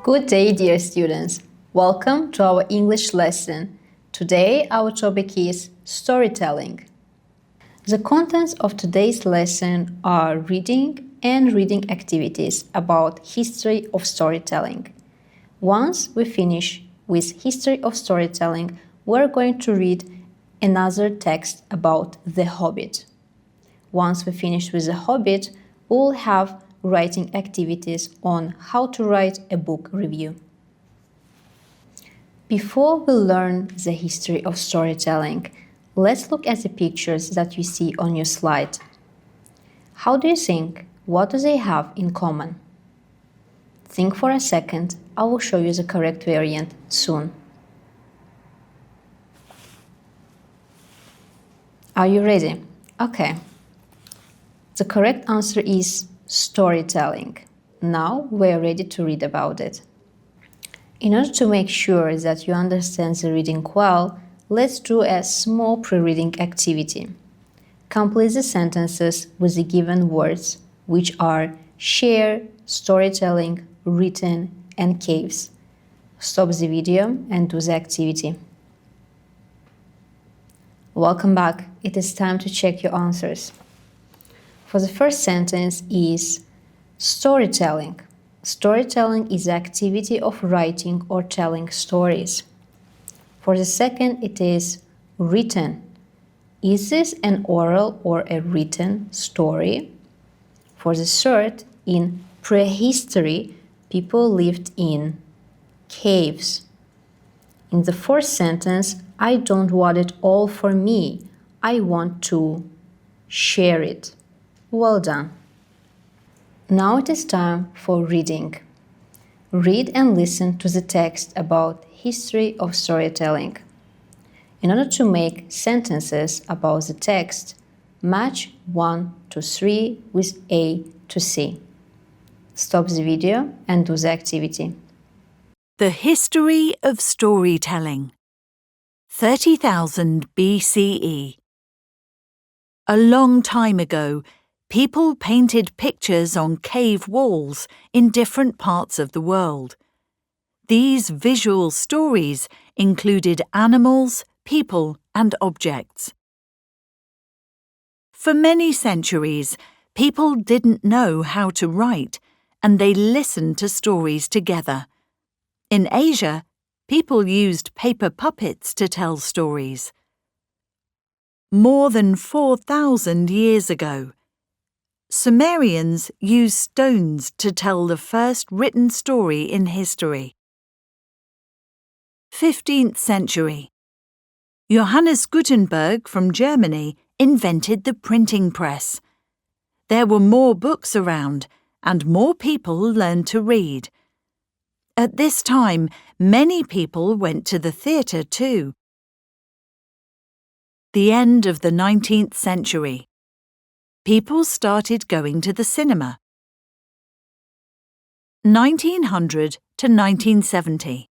Good day, dear students. Welcome to our English lesson. Today, our topic is storytelling. The contents of today's lesson are reading and reading activities about history of storytelling. Once we finish with history of storytelling, we're going to read another text about The Hobbit. Once we finish with The Hobbit, we'll have writing activities on how to write a book review. Before we learn the history of storytelling, let's look at the pictures that you see on your slide. How do you think? What do they have in common? Think for a second. I will show you the correct variant soon. Are you ready? Okay. The correct answer is storytelling. Now we're ready to read about it. In order to make sure that you understand the reading well, let's do a small pre-reading activity. Complete the sentences with the given words, which are share, storytelling, written, and caves. Stop the video and do the activity. Welcome back. It is time to check your answers. For the first sentence is storytelling. Storytelling is the activity of writing or telling stories. For the second, it is written. Is this an oral or a written story? For the third, in prehistory, people lived in caves. In the fourth sentence, I don't want it all for me. I want to share it. Well done. Now it is time for reading. Read and listen to the text about history of storytelling. In order to make sentences about the text, match 1 to 3 with A to C. Stop the video and do the activity. The history of storytelling. 30,000 BCE. A long time ago, people painted pictures on cave walls in different parts of the world. These visual stories included animals, people, and objects. For many centuries, people didn't know how to write, and they listened to stories together. In Asia, people used paper puppets to tell stories. More than 4,000 years ago, Sumerians used stones to tell the first written story in history. 15th century. Johannes Gutenberg from Germany invented the printing press. There were more books around, and more people learned to read. At this time, many people went to the theatre too. The end of the 19th century. People started going to the cinema. 1900 to 1970.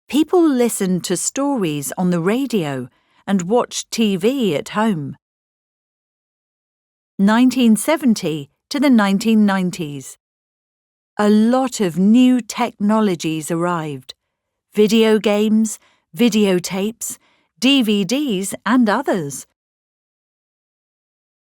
People listened to stories on the radio and watched TV at home. 1970 to the 1990s. A lot of new technologies arrived. Video games, videotapes, DVDs and others.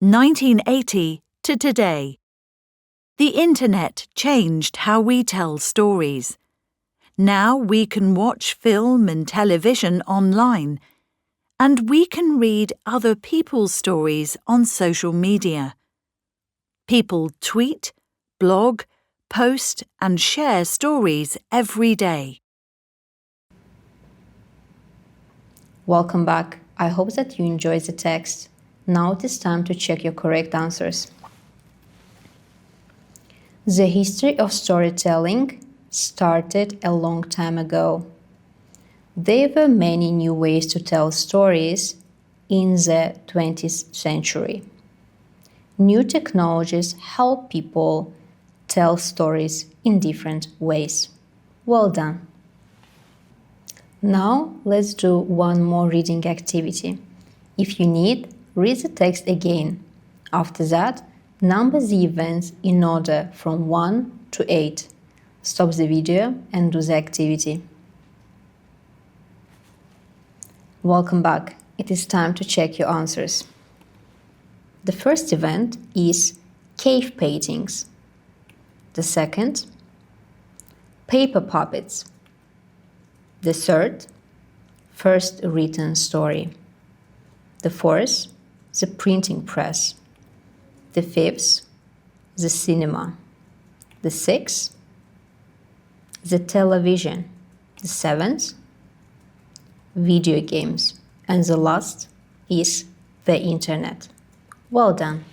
1980 to today. The Internet changed how we tell stories. Now we can watch film and television online, and we can read other people's stories on social media. People tweet, blog, post and share stories every day. Welcome back. I hope that you enjoyed the text. Now it is time to check your correct answers. The history of storytelling started a long time ago. There were many new ways to tell stories in the 20th century. New technologies help people tell stories in different ways. Well done. Now let's do one more reading activity. If you need, read the text again. After that, number the events in order from 1 to 8. Stop the video and do the activity. Welcome back. It is time to check your answers. The first event is cave paintings. The second, paper puppets. The third, first written story. The fourth, the printing press. The fifth, the cinema. The sixth, the television. The seventh, video games. And the last is the internet. Well done.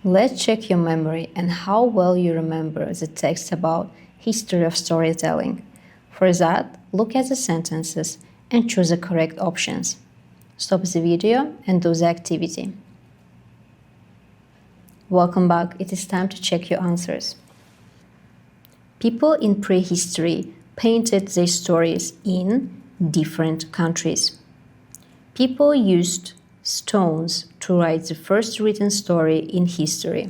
Let's check your memory and how well you remember the text about history of storytelling. For that, look at the sentences and choose the correct options. Stop the video and do the activity. Welcome back. It is time to check your answers. People in prehistory painted their stories in different countries. People used stones to write the first written story in history.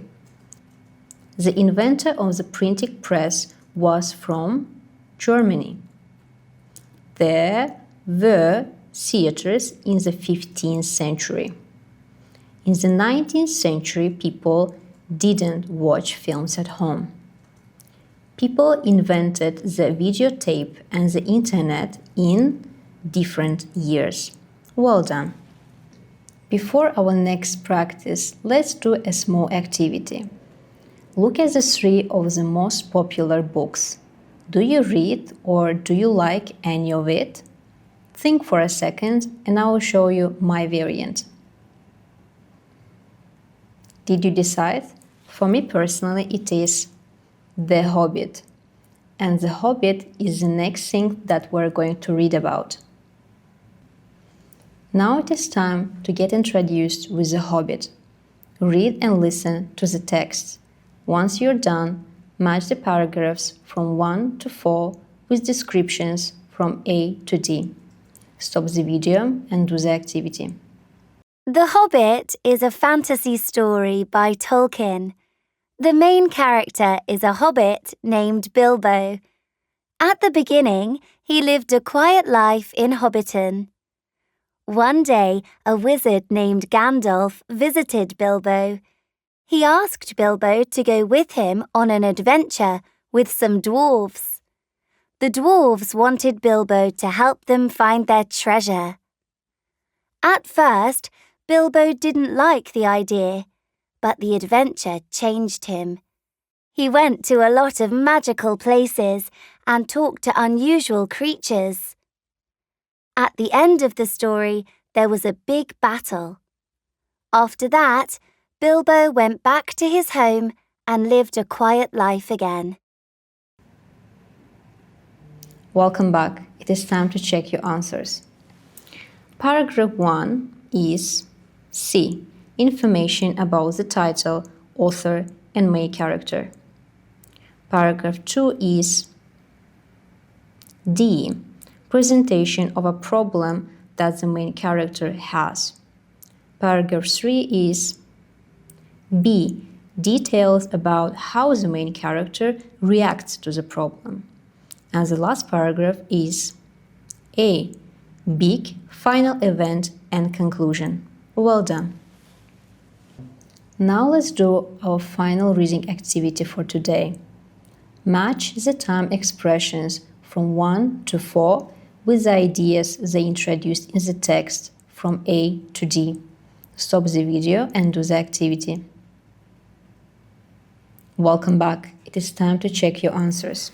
The inventor of the printing press was from Germany. There were theaters in the 15th century. In the 19th century, people didn't watch films at home. People invented the videotape and the internet in different years. Well done. Before our next practice, let's do a small activity. Look at the three of the most popular books. Do you read or do you like any of it? Think for a second and I will show you my variant. Did you decide? For me personally, it is The Hobbit. And The Hobbit is the next thing that we're going to read about. Now it is time to get introduced with The Hobbit. Read and listen to the text. Once you're done, match the paragraphs from 1 to 4 with descriptions from A to D. Stop the video and do the activity. The Hobbit is a fantasy story by Tolkien. The main character is a hobbit named Bilbo. At the beginning, he lived a quiet life in Hobbiton. One day, a wizard named Gandalf visited Bilbo. He asked Bilbo to go with him on an adventure with some dwarves. The dwarves wanted Bilbo to help them find their treasure. At first, Bilbo didn't like the idea, but the adventure changed him. He went to a lot of magical places and talked to unusual creatures. At the end of the story, there was a big battle. After that, Bilbo went back to his home and lived a quiet life again. Welcome back. It is time to check your answers. Paragraph 1 is C. Information about the title, author, and main character. Paragraph 2 is D. Presentation of a problem that the main character has. Paragraph 3 is B. Details about how the main character reacts to the problem. And the last paragraph is A. Big final event and conclusion. Well done. Now let's do our final reading activity for today. Match the time expressions from 1 to 4 with the ideas they introduced in the text from A to D. Stop the video and do the activity. Welcome back. It is time to check your answers.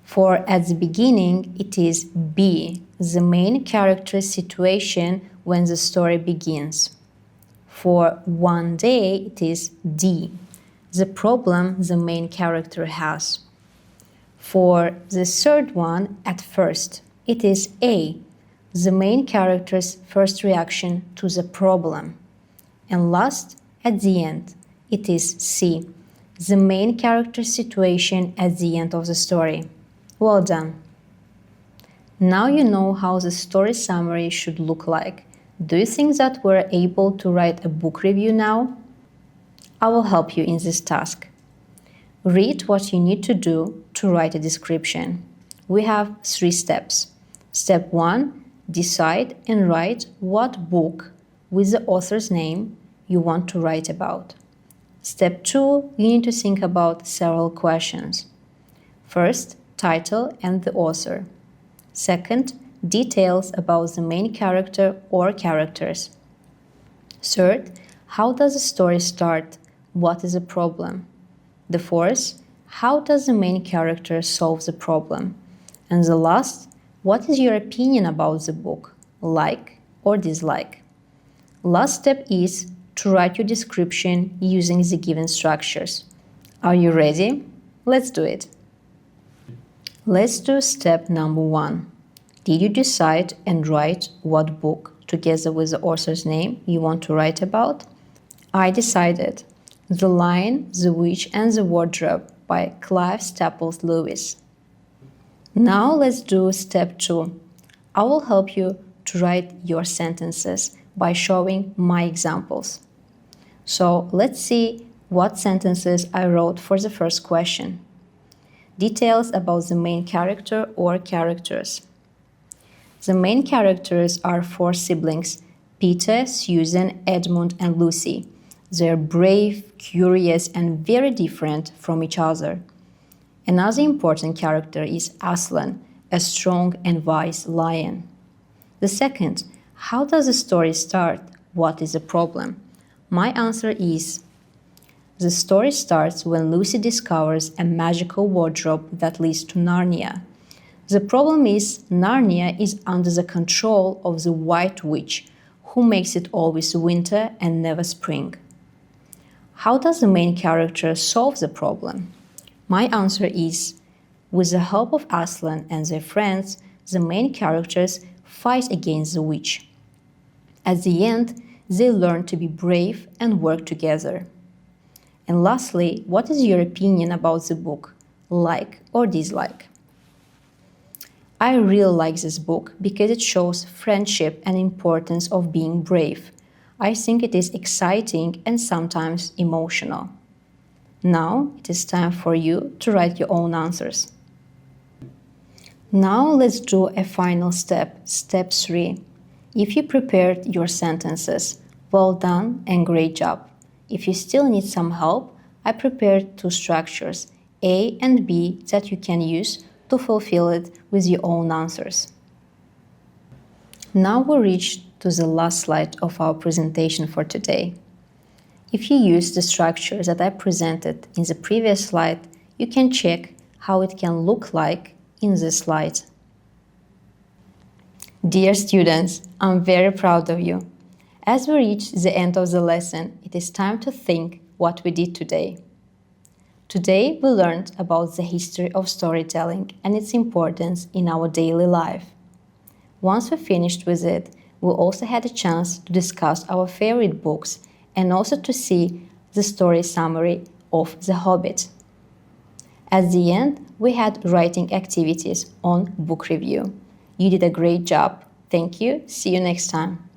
For at the beginning, it is B, the main character's situation when the story begins. For one day, it is D, the problem the main character has. For the third one, at first, it is A, the main character's first reaction to the problem. And last, at the end, it is C, the main character's situation at the end of the story. Well done. Now you know how the story summary should look like. Do you think that we're able to write a book review now? I will help you in this task. Read what you need to do to write a description. We have 3 steps. Step 1. Decide and write what book with the author's name you want to write about. Step 2. You need to think about several questions. First, title and the author. Second, details about the main character or characters. Third, how does the story start? What is the problem? The fourth, how does the main character solve the problem? And the last, what is your opinion about the book? Like or dislike? Last step is to write your description using the given structures. Are you ready? Let's do it. Let's do step number 1. Did you decide and write what book, together with the author's name, you want to write about? I decided. The Lion, the Witch and the Wardrobe by Clive Staples Lewis. Now let's do step 2. I will help you to write your sentences by showing my examples. So let's see what sentences I wrote for the first question. Details about the main character or characters. The main characters are 4 siblings, Peter, Susan, Edmund and Lucy. They're brave, curious and very different from each other. Another important character is Aslan, a strong and wise lion. The second, how does the story start? What is the problem? My answer is, the story starts when Lucy discovers a magical wardrobe that leads to Narnia. The problem is Narnia is under the control of the White Witch, who makes it always winter and never spring. How does the main character solve the problem? My answer is, with the help of Aslan and their friends, the main characters fight against the witch. At the end, they learn to be brave and work together. And lastly, what is your opinion about the book? Like or dislike? I really like this book because it shows friendship and importance of being brave. I think it is exciting and sometimes emotional. Now it is time for you to write your own answers. Now let's do a final step, step 3. If you prepared your sentences, well done and great job. If you still need some help, I prepared 2 structures, A and B, that you can use to fulfill it with your own answers. Now we reach to the last slide of our presentation for today. If you use the structures that I presented in the previous slide, you can check how it can look like in this slide. Dear students, I'm very proud of you. As we reach the end of the lesson, it is time to think what we did today. Today we learned about the history of storytelling and its importance in our daily life. Once we finished with it, we also had a chance to discuss our favorite books and also to see the story summary of The Hobbit. At the end, we had writing activities on book review. You did a great job. Thank you. See you next time.